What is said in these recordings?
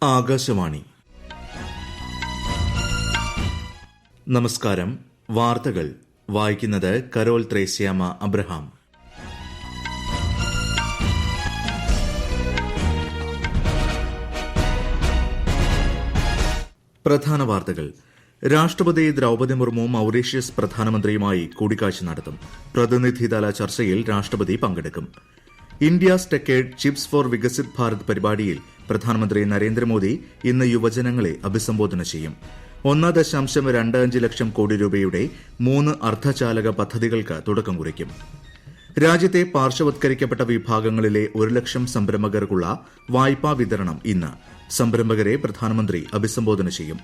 ആകാശവാണി. നമസ്കാരം. വാർത്തകൾ വായിക്കുന്നത് കരോൾ ത്രേസ്യാമ അബ്രഹാം. പ്രധാന വാർത്തകൾ. രാഷ്ട്രപതി ദ്രൌപദി മുർമു മൌറീഷ്യസ് പ്രധാനമന്ത്രിയുമായി കൂടിക്കാഴ്ച നടത്തും. പ്രതിനിധിതല ചർച്ചയിൽ രാഷ്ട്രപതി പങ്കെടുക്കും. India's techade chips for Viksit Bharat പരിപാടിയിൽ പ്രധാനമന്ത്രി നരേന്ദ്രമോദി ഇന്ന് യുവജനങ്ങളെ അഭിസംബോധന ചെയ്യും. 1.25 ലക്ഷം കോടി രൂപയുടെ 3 അർദ്ധചാലക പദ്ധതികൾക്ക് തുടക്കം കുറിക്കും. രാജ്യത്തെ പാർശ്വവത്കരിക്കപ്പെട്ട വിഭാഗങ്ങളിലെ 1 ലക്ഷം സംരംഭകർക്കുള്ള വായ്പാ വിതരണം ഇന്ന്. സംരംഭകരെ പ്രധാനമന്ത്രി അഭിസംബോധന ചെയ്യും.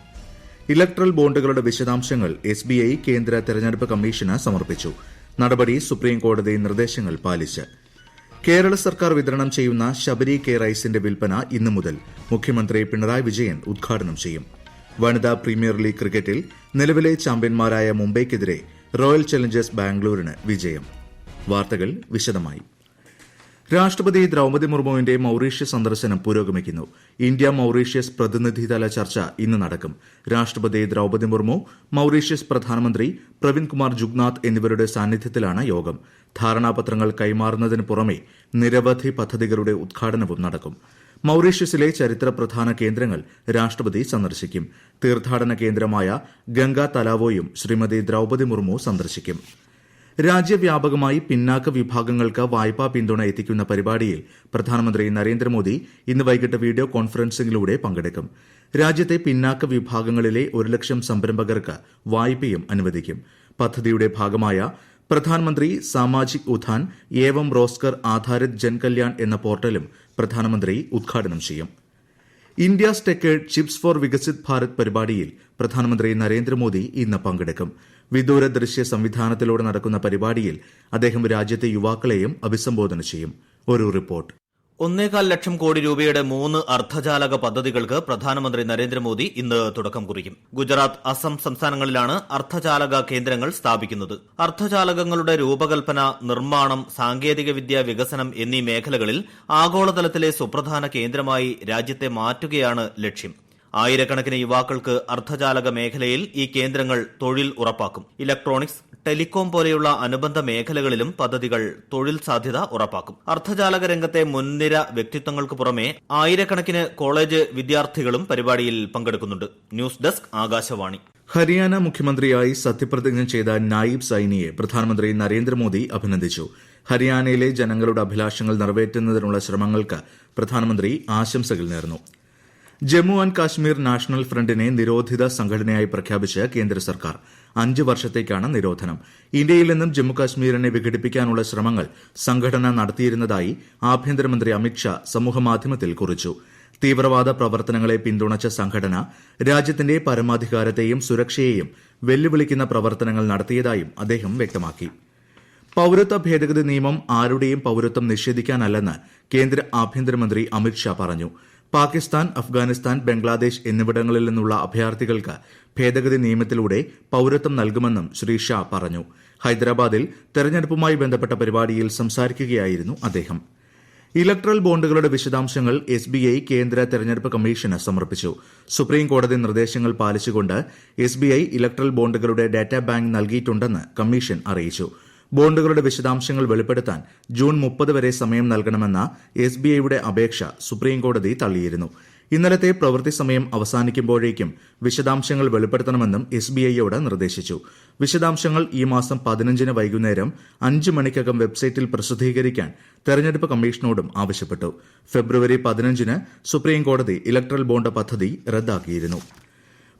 ഇലക്ട്രൽ ബോണ്ടുകളുടെ വിശദാംശങ്ങൾ SBI കേന്ദ്ര തെരഞ്ഞെടുപ്പ് കമ്മീഷന് സമർപ്പിച്ചു. നടപടി സുപ്രീംകോടതി നിർദ്ദേശങ്ങൾ പാലിച്ച്. കേരള സർക്കാർ വിതരണം ചെയ്യുന്ന ശബരി കെ റൈസിന്റെ വിൽപ്പന ഇന്നു മുതൽ മുഖ്യമന്ത്രി പിണറായി വിജയൻ ഉദ്ഘാടനം ചെയ്യും. വനിതാ പ്രീമിയർ ലീഗ് ക്രിക്കറ്റിൽ നിലവിലെ ചാമ്പ്യന്മാരായ മുംബൈക്കെതിരെ റോയൽ ചലഞ്ചേഴ്സ് ബാംഗ്ലൂരിന് വിജയം. വാർത്തകൾ വിശദമായി. രാഷ്ട്രപതി ദ്രൌപദി മുർമുവിന്റെ മൌറീഷ്യസ് സന്ദർശനം പുരോഗമിക്കുന്നു. ഇന്ത്യ മൌറീഷ്യസ് പ്രതിനിധിതല ചർച്ച ഇന്ന് നടക്കും. രാഷ്ട്രപതി ദ്രൌപദി മുർമു, മൌറീഷ്യസ് പ്രധാനമന്ത്രി പ്രവിന്ദ് കുമാർ ജുഗ്നാഥ് എന്നിവരുടെ സാന്നിധ്യത്തിലാണ് യോഗം. ധാരണാപത്രങ്ങൾ കൈമാറുന്നതിന് പുറമെ നിരവധി പദ്ധതികളുടെ ഉദ്ഘാടനവും നടക്കും. മൌറീഷ്യസിലെ ചരിത്ര പ്രധാന കേന്ദ്രങ്ങൾ രാഷ്ട്രപതി സന്ദർശിക്കും. തീർത്ഥാടന കേന്ദ്രമായ ഗംഗാ തലാവോയും ശ്രീമതി ദ്രൌപദി മുർമു സന്ദർശിക്കും. രാജ്യവ്യാപകമായി പിന്നാക്ക വിഭാഗങ്ങൾക്ക് വായ്പാ പിന്തുണ എത്തിക്കുന്ന പരിപാടിയിൽ പ്രധാനമന്ത്രി നരേന്ദ്രമോദി ഇന്ന് വൈകിട്ട് വീഡിയോ കോൺഫറൻസിംഗിലൂടെ പങ്കെടുക്കും. രാജ്യത്തെ പിന്നാക്ക വിഭാഗങ്ങളിലെ 1 ലക്ഷം സംരംഭകർക്ക് വായ്പയും അനുവദിക്കും. പദ്ധതിയുടെ ഭാഗമായ പ്രധാനമന്ത്രി സാമാജിക് ഉത്ഥാൻ ഏവം റോസ്കർ ആധാരിത് ജൻകല്യാൺ എന്ന പോർട്ടലും പ്രധാനമന്ത്രി ഉദ്ഘാടനം ചെയ്യും. India's techade chips for Viksit Bharat പരിപാടിയിൽ പ്രധാനമന്ത്രി നരേന്ദ്രമോദി ഇന്ന് പങ്കെടുക്കും. വിദൂര ദൃശ്യ സംവിധാനത്തിലൂടെ നടക്കുന്ന പരിപാടിയിൽ അദ്ദേഹം രാജ്യത്തെ യുവാക്കളെയും അഭിസംബോധന ചെയ്യും. ഒരു റിപ്പോർട്ട്. 1.25 ലക്ഷം കോടി രൂപയുടെ 3 അർദ്ധചാലക പദ്ധതികൾക്ക് പ്രധാനമന്ത്രി നരേന്ദ്രമോദി ഇന്ന് തുടക്കം കുറിക്കും. ഗുജറാത്ത്, അസം സംസ്ഥാനങ്ങളിലാണ് അർദ്ധചാലക കേന്ദ്രങ്ങൾ സ്ഥാപിക്കുന്നത്. അർദ്ധചാലകങ്ങളുടെ രൂപകൽപ്പന, നിർമ്മാണം, സാങ്കേതികവിദ്യ വികസനം എന്നീ മേഖലകളിൽ ആഗോളതലത്തിലെ സുപ്രധാന കേന്ദ്രമായി രാജ്യത്തെ മാറ്റുകയാണ് ലക്ഷ്യം. ആയിരക്കണക്കിന് യുവാക്കൾക്ക് അർദ്ധചാലക മേഖലയിൽ ഈ കേന്ദ്രങ്ങൾ തൊഴിൽ ഉറപ്പാക്കും. ഇലക്ട്രോണിക്സ്, ടെലികോം പോലെയുള്ള അനുബന്ധ മേഖലകളിലും പദ്ധതികൾ തൊഴിൽ സാധ്യത ഉറപ്പാക്കും. അർദ്ധചാലക രംഗത്തെ മുൻനിര വ്യക്തിത്വങ്ങൾക്ക് പുറമെ ആയിരക്കണക്കിന് കോളേജ് വിദ്യാർത്ഥികളും പരിപാടിയിൽ പങ്കെടുക്കുന്നുണ്ട്. News desk, Akashvani. ഹരിയാന മുഖ്യമന്ത്രിയായി സത്യപ്രതിജ്ഞ ചെയ്ത നായിബ് സൈനിയെ പ്രധാനമന്ത്രി നരേന്ദ്രമോദി അഭിനന്ദിച്ചു. ഹരിയാനയിലെ ജനങ്ങളുടെ അഭിലാഷങ്ങൾ നിറവേറ്റുന്നതിനുള്ള ശ്രമങ്ങൾക്ക് പ്രധാനമന്ത്രി ആശംസകൾ നേർന്നു. ജമ്മു ആൻഡ് കാശ്മീർ നാഷണൽ ഫ്രണ്ടിനെ നിരോധിത സംഘടനയായി പ്രഖ്യാപിച്ച് കേന്ദ്ര സർക്കാർ. 5 വർഷത്തേക്കാണ് നിരോധനം. ഇന്ത്യയിൽ നിന്നും ജമ്മുകാശ്മീരിനെ വിഘടിപ്പിക്കാനുള്ള ശ്രമങ്ങൾ സംഘടന നടത്തിയിരുന്നതായി ആഭ്യന്തരമന്ത്രി അമിത്ഷാ സമൂഹമാധ്യമത്തിൽ കുറിച്ചു. തീവ്രവാദ പ്രവർത്തനങ്ങളെ പിന്തുണച്ച സംഘടന രാജ്യത്തിന്റെ പരമാധികാരത്തെയും സുരക്ഷയെയും വെല്ലുവിളിക്കുന്ന പ്രവർത്തനങ്ങൾ നടത്തിയതായും അദ്ദേഹം വ്യക്തമാക്കി. പൌരത്വ ഭേദഗതി നിയമം ആരുടെയും പൌരത്വം നിഷേധിക്കാനല്ലെന്ന് കേന്ദ്ര ആഭ്യന്തരമന്ത്രി അമിത്ഷാ പറഞ്ഞു. പാകിസ്ഥാൻ, അഫ്ഗാനിസ്ഥാൻ, ബംഗ്ലാദേശ് എന്നിവിടങ്ങളിൽ നിന്നുള്ള അഭയാർത്ഥികൾക്ക് ഭേദഗതി നിയമത്തിലൂടെ പൌരത്വം നൽകുമെന്നും ശ്രീ ഷാ പറഞ്ഞു. ഹൈദരാബാദിൽ തെരഞ്ഞെടുപ്പുമായി ബന്ധപ്പെട്ട പരിപാടിയിൽ സംസാരിക്കുകയായിരുന്നു അദ്ദേഹം. ഇലക്ട്രൽ ബോണ്ടുകളുടെ വിശദാംശങ്ങൾ SBI കേന്ദ്ര തെരഞ്ഞെടുപ്പ് കമ്മീഷന് സമർപ്പിച്ചു. സുപ്രീംകോടതി നിർദ്ദേശങ്ങൾ പാലിച്ചുകൊണ്ട് SBI ഇലക്ട്രൽ ബോണ്ടുകളുടെ ഡാറ്റാ ബാങ്ക് നൽകിയിട്ടുണ്ടെന്ന് കമ്മീഷൻ അറിയിച്ചു. ബോണ്ടുകളുടെ വിശദാംശങ്ങൾ വെളിപ്പെടുത്താൻ ജൂൺ 30 വരെ സമയം നൽകണമെന്ന SBIയുടെ അപേക്ഷ സുപ്രീംകോടതി തള്ളിയിരുന്നു. ഇന്നലത്തെ പ്രവൃത്തി സമയം അവസാനിക്കുമ്പോഴേക്കും വിശദാംശങ്ങൾ വെളിപ്പെടുത്തണമെന്നും SBIയോട് നിർദ്ദേശിച്ചു. വിശദാംശങ്ങൾ ഈ മാസം 15 വൈകുന്നേരം 5 മണിക്കകം വെബ്സൈറ്റിൽ പ്രസിദ്ധീകരിക്കാൻ തെരഞ്ഞെടുപ്പ് കമ്മീഷനോടും ആവശ്യപ്പെട്ടു. ഫെബ്രുവരി 15 സുപ്രീംകോടതി ഇലക്ട്രൽ ബോണ്ട് പദ്ധതി റദ്ദാക്കിയിരുന്നു.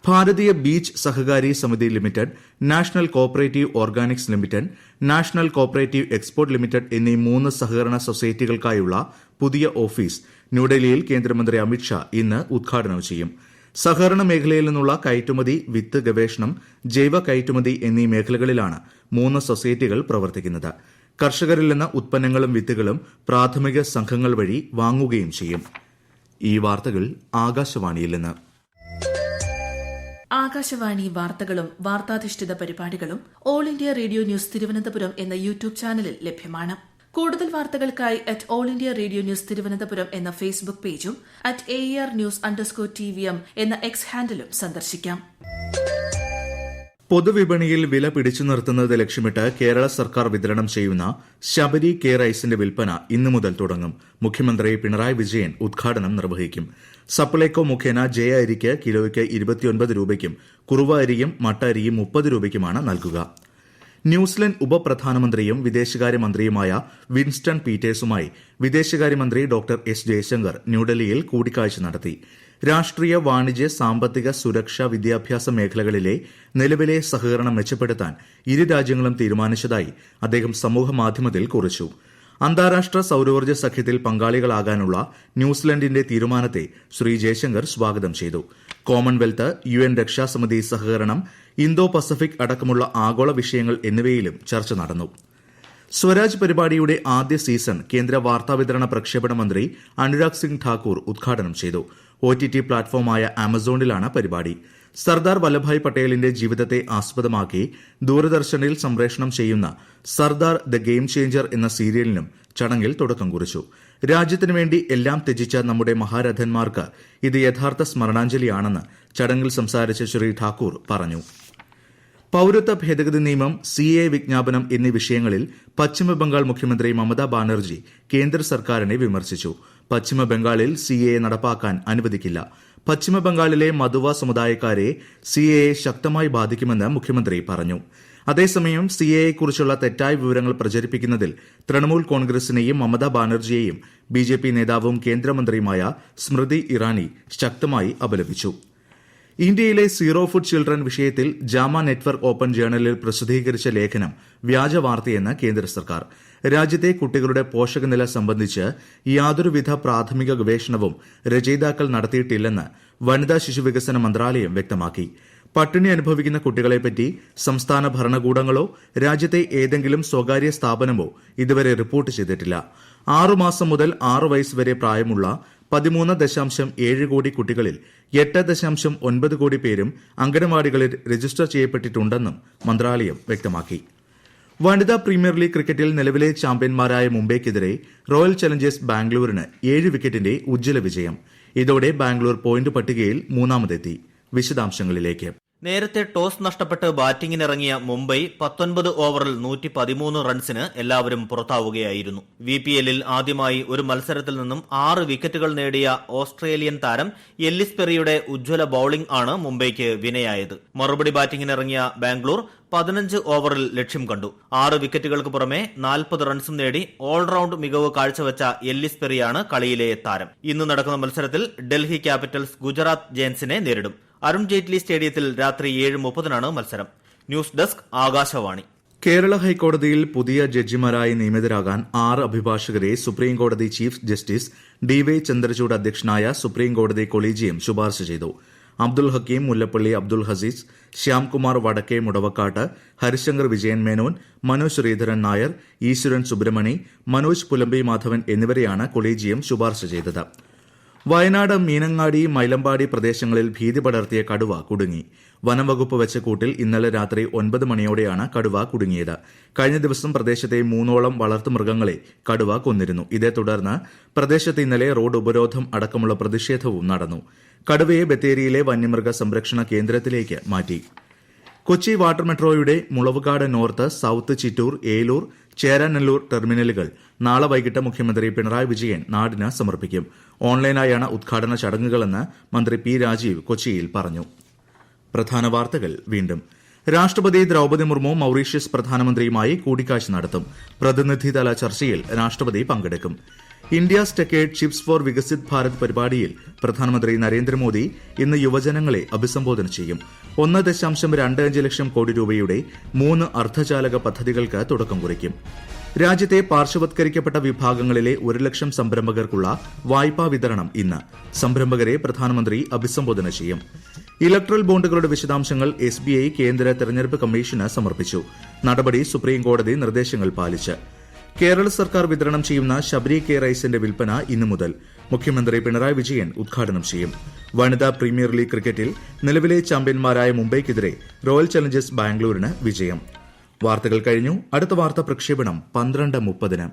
ഭാരതീയ ബീച്ച് സഹകാരി സമിതി limited, national cooperative Organics limited, national cooperative export limited എന്നീ 3 സഹകരണ സൊസൈറ്റികൾക്കായുള്ള പുതിയ ഓഫീസ് ന്യൂഡൽഹിയിൽ കേന്ദ്രമന്ത്രി അമിത്ഷാ ഇന്ന് ഉദ്ഘാടനം ചെയ്യും. സഹകരണ മേഖലയിൽ നിന്നുള്ള കയറ്റുമതി, വിത്ത് ഗവേഷണം, ജൈവ കയറ്റുമതി എന്നീ മേഖലകളിലാണ് 3 സൊസൈറ്റികൾ പ്രവർത്തിക്കുന്നത്. കർഷകരിൽ നിന്ന് ഉത്പന്നങ്ങളും വിത്തുകളും പ്രാഥമിക സംഘങ്ങൾ വഴി വാങ്ങുകയും ചെയ്യും. ഈ വാർത്തകൾ ആകാശവാണിയിൽ നിന്ന്. ആകാശവാണി വാർത്തകളും വാർത്താധിഷ്ഠിത പരിപാടികളും all India radio news Thiruvananthapuram എന്ന യൂട്യൂബ് ചാനലിൽ ലഭ്യമാണ്. കൂടുതൽ വാർത്തകൾക്കായി @AllIndiaRadioNews തിരുവനന്തപുരം എന്ന ഫേസ്ബുക്ക് പേജും @ARnews_TVM എന്ന എക്സ് ഹാൻഡിലും സന്ദർശിക്കാം. പൊതുവിപണിയിൽ വില പിടിച്ചു നിർത്തുന്നത് ലക്ഷ്യമിട്ട് കേരള സർക്കാർ വിതരണം ചെയ്യുന്ന ശബരി കെ റൈസിന്റെ വിൽപ്പന ഇന്നു മുതൽ തുടങ്ങും. മുഖ്യമന്ത്രി പിണറായി വിജയൻ ഉദ്ഘാടനം നിർവഹിക്കും. സപ്ലൈകോ മുഖേന ജയ അരിക്ക് കിലോയ്ക്ക് 29 രൂപയ്ക്കും കുറുവ അരിയും മട്ട അരിയും 30 രൂപയ്ക്കുമാണ് നൽകുക. ന്യൂസിലൻഡ് ഉപപ്രധാനമന്ത്രിയും വിദേശകാര്യമന്ത്രിയുമായ വിൻസ്റ്റൺ പീറ്റേഴ്സുമായി വിദേശകാര്യമന്ത്രി ഡോക്ടർ എസ് ജയശങ്കർ ന്യൂഡൽഹിയിൽ കൂടിക്കാഴ്ച നടത്തി. രാഷ്ട്രീയ, വാണിജ്യ, സാമ്പത്തിക, സുരക്ഷ, വിദ്യാഭ്യാസ മേഖലകളിലെ നിലവിലെ സഹകരണം മെച്ചപ്പെടുത്താൻ ഇരു രാജ്യങ്ങളും തീരുമാനിച്ചതായി അദ്ദേഹം സമൂഹമാധ്യമത്തിൽ കുറിച്ചു. അന്താരാഷ്ട്ര സൌരോർജ്ജ സഖ്യത്തിൽ പങ്കാളികളാകാനുള്ള ന്യൂസിലൻഡിന്റെ തീരുമാനത്തെ ശ്രീ ജയശങ്കർ സ്വാഗതം ചെയ്തു. കോമൺവെൽത്ത്, UN രക്ഷാസമിതി സഹകരണം, ഇന്തോ പസഫിക് അടക്കമുള്ള ആഗോള വിഷയങ്ങൾ എന്നിവയിലും ചർച്ച നടന്നു. സ്വരാജ് പരിപാടിയുടെ ആദ്യ സീസൺ കേന്ദ്ര വാർത്താവിതരണ പ്രക്ഷേപണ മന്ത്രി അനുരാഗ് സിംഗ് ഠാക്കൂർ ഉദ്ഘാടനം ചെയ്തു. OTT പ്ലാറ്റ്ഫോമായ ആമസോണിലാണ് പരിപാടി. സർദാർ വല്ലഭായ് പട്ടേലിന്റെ ജീവിതത്തെ ആസ്പദമാക്കി ദൂരദർശനിൽ സംപ്രേഷണം ചെയ്യുന്ന സർദാർ ദ ഗെയിം ചേഞ്ചർ എന്ന സീരിയലിനും ചടങ്ങിൽ തുടക്കം കുറിച്ചു. രാജ്യത്തിനു വേണ്ടി എല്ലാം ത്യജിച്ച നമ്മുടെ മഹാരഥന്മാർക്ക് ഇത് യഥാർത്ഥ സ്മരണാഞ്ജലിയാണെന്ന് ചടങ്ങിൽ സംസാരിച്ച ശ്രീ ഠാക്കൂർ പറഞ്ഞു. പൌരത്വ ഭേദഗതി നിയമം, CAA വിജ്ഞാപനം എന്നീ വിഷയങ്ങളിൽ പശ്ചിമബംഗാൾ മുഖ്യമന്ത്രി മമതാ ബാനർജി കേന്ദ്ര സർക്കാരിനെ വിമർശിച്ചു. പശ്ചിമബംഗാളിൽ CAA നടപ്പാക്കാൻ അനുവദിക്കില്ല. പശ്ചിമബംഗാളിലെ മതുവ സമുദായക്കാരെ CAA ശക്തമായി ബാധിക്കുമെന്ന് മുഖ്യമന്ത്രി പറഞ്ഞു. അതേസമയം CAAയെക്കുറിച്ചുള്ള തെറ്റായ വിവരങ്ങൾ പ്രചരിപ്പിക്കുന്നതിൽ തൃണമൂൽ കോൺഗ്രസിനെയും മമതാ ബാനർജിയെയും BJP നേതാവും കേന്ദ്രമന്ത്രിയുമായ സ്മൃതി ഇറാനി ശക്തമായി അപലപിച്ചു. ഇന്ത്യയിലെ സീറോ ഫുഡ് ചിൽഡ്രൻ വിഷയത്തിൽ ജാമ നെറ്റ്വർക്ക് ഓപ്പൺ ജേണലിൽ പ്രസിദ്ധീകരിച്ച ലേഖനം വ്യാജ വാർത്തയെന്ന് കേന്ദ്ര സർക്കാർ. രാജ്യത്തെ കുട്ടികളുടെ പോഷകനില സംബന്ധിച്ച് യാതൊരുവിധ പ്രാഥമിക ഗവേഷണവും രചയിതാക്കൾ നടത്തിയിട്ടില്ലെന്ന് വനിതാ ശിശുവികസന മന്ത്രാലയം വ്യക്തമാക്കി. പട്ടിണി അനുഭവിക്കുന്ന കുട്ടികളെപ്പറ്റി സംസ്ഥാന ഭരണകൂടങ്ങളോ രാജ്യത്തെ ഏതെങ്കിലും സ്വകാര്യ സ്ഥാപനമോ ഇതുവരെ റിപ്പോർട്ട് ചെയ്തിട്ടില്ല. 6 മാസം മുതൽ 6 വയസ്സ് വരെ പ്രായമുള്ള 13.7 കോടി കുട്ടികളിൽ 8.9 കോടി പേരും അംഗനവാടികളിൽ രജിസ്റ്റർ ചെയ്യപ്പെട്ടിട്ടുണ്ടെന്നും മന്ത്രാലയം വ്യക്തമാക്കി. വനിതാ പ്രീമിയർ ലീഗ് ക്രിക്കറ്റിൽ നിലവിലെ ചാമ്പ്യന്മാരായ മുംബൈക്കെതിരെ റോയൽ ചലഞ്ചേഴ്സ് ബാംഗ്ലൂരിന് 7 വിക്കറ്റിന്റെ ഉജ്ജ്വല വിജയം. ഇതോടെ ബാംഗ്ലൂർ പോയിന്റ് പട്ടികയിൽ മൂന്നാമതെത്തി. വിശദാംശങ്ങളിലേക്ക്. നേരത്തെ ടോസ് നഷ്ടപ്പെട്ട് ബാറ്റിംഗിനിറങ്ങിയ മുംബൈ 19 ഓവറിൽ 113 റൺസിന് എല്ലാവരും പുറത്താവുകയായിരുന്നു. VPL-ൽ ആദ്യമായി ഒരു മത്സരത്തിൽ നിന്നും 6 വിക്കറ്റുകൾ നേടിയ ഓസ്ട്രേലിയൻ താരം എല്ലിസ് പെറിയുടെ ഉജ്ജ്വല ബൌളിംഗ് ആണ് മുംബൈക്ക് വിനയായത്. മറുപടി ബാറ്റിംഗിനിറങ്ങിയ ബാംഗ്ലൂർ 15 ഓവറിൽ ലക്ഷ്യം കണ്ടു. 6 വിക്കറ്റുകൾക്ക് പുറമെ 40 റൺസും നേടി ഓൾറൌണ്ട് മികവ് കാഴ്ചവെച്ച എല്ലിസ് പെറിയാണ് കളിയിലെ താരം. ഇന്ന് നടക്കുന്ന മത്സരത്തിൽ ഡൽഹി ക്യാപിറ്റൽസ് ഗുജറാത്ത് ജയന്റ്സിനെ നേരിടും. അരുൺ ജെയ്റ്റ്ലി സ്റ്റേഡിയത്തിൽ രാത്രി 7:30 മത്സരം. News desk, Akashvani. കേരള ഹൈക്കോടതിയിൽ പുതിയ ജഡ്ജിമാരായി നിയമിതരാകാൻ 6 അഭിഭാഷകരെ സുപ്രീംകോടതി ചീഫ് ജസ്റ്റിസ് DY ചന്ദ്രചൂഡ് അധ്യക്ഷനായ സുപ്രീംകോടതി കൊളീജിയം ശുപാർശ ചെയ്തു. അബ്ദുൽ ഹക്കീം, മുല്ലപ്പള്ളി അബ്ദുൽ ഹസീസ്, ശ്യാംകുമാർ വടക്കേ മുടവക്കാട്ട്, ഹരിശങ്കർ വിജയൻ മേനോൻ, മനു ശ്രീധരൻ നായർ, ഈശ്വരൻ സുബ്രഹ്മണി, മനോജ് പുലമ്പി മാധവൻ എന്നിവരെയാണ് കൊളീജിയം ശുപാർശ ചെയ്തത്. വയനാട് മീനങ്ങാടി, മൈലമ്പാടി പ്രദേശങ്ങളിൽ ഭീതി പടർത്തിയ കടുവ കുടുങ്ങി. വനംവകുപ്പ് വെച്ച കൂട്ടിൽ ഇന്നലെ രാത്രി 9 മണിയോടെയാണ് കടുവ കുടുങ്ങിയത്. കഴിഞ്ഞ ദിവസം പ്രദേശത്തെ 3ഓളം വളർത്തുമൃഗങ്ങളെ കടുവ കൊന്നിരുന്നു. ഇതേ തുടർന്ന് പ്രദേശത്ത് ഇന്നലെ റോഡ് ഉപരോധം അടക്കമുള്ള പ്രതിഷേധവും നടന്നു. കടുവയെ ബത്തേരിയിലെ വന്യമൃഗ സംരക്ഷണ കേന്ദ്രത്തിലേക്ക് മാറ്റി. കൊച്ചി വാട്ടർ മെട്രോയുടെ മുളവുകാട് നോർത്ത്, സൌത്ത്, ചിറ്റൂർ, ഏലൂർ, ചേരാനെല്ലൂർ ടെർമിനലുകൾ നാളെ വൈകിട്ട് മുഖ്യമന്ത്രി പിണറായി വിജയൻ നാടിന് സമർപ്പിക്കും. ഓൺലൈനായാണ് ഉദ്ഘാടന ചടങ്ങുകളെന്ന് മന്ത്രി P. രാജീവ് കൊച്ചിയിൽ പറഞ്ഞു. പ്രധാന വാർത്തകൾ വീണ്ടും. രാഷ്ട്രപതി ദ്രൌപദി മുർമു മൌറീഷ്യസ് പ്രധാനമന്ത്രിയുമായി കൂടിക്കാഴ്ച നടത്തും. പ്രതിനിധിതല ചർച്ചയിൽ രാഷ്ട്രപതി പങ്കെടുക്കും. India's techade chips for Viksit Bharat പരിപാടിയിൽ പ്രധാനമന്ത്രി നരേന്ദ്രമോദി ഇന്ന് യുവജനങ്ങളെ അഭിസംബോധന ചെയ്യും. 1.25 ലക്ഷം കോടി രൂപയുടെ 3 അർദ്ധചാലക പദ്ധതികൾക്ക് തുടക്കം കുറിക്കും. രാജ്യത്തെ പാർശ്വവത്കരിക്കപ്പെട്ട വിഭാഗങ്ങളിലെ 1 ലക്ഷം സംരംഭകർക്കുള്ള വായ്പാ വിതരണം ഇന്ന്. സംരംഭകരെ പ്രധാനമന്ത്രി അഭിസംബോധന ചെയ്യും. ഇലക്ട്രൽ ബോണ്ടുകളുടെ വിശദാംശങ്ങൾ SBI കേന്ദ്ര തെരഞ്ഞെടുപ്പ് കമ്മീഷന് സമർപ്പിച്ചു. നടപടി സുപ്രീംകോടതി നിർദ്ദേശങ്ങൾ പാലിച്ച്. കേരള സർക്കാർ വിതരണം ചെയ്യുന്ന ശബരി കെ റൈസിന്റെ വിൽപ്പന ഇന്നു മുതൽ. മുഖ്യമന്ത്രി പിണറായി വിജയൻ ഉദ്ഘാടനം ചെയ്യും. വനിതാ പ്രീമിയർ ലീഗ് ക്രിക്കറ്റിൽ നിലവിലെ ചാമ്പ്യന്മാരായ മുംബൈക്കെതിരെ റോയൽ ചലഞ്ചേഴ്സ് ബാംഗ്ലൂരിന് വിജയം. വാർത്തകൾ കഴിഞ്ഞു. അടുത്ത വാർത്താ പ്രക്ഷേപണം 12:30.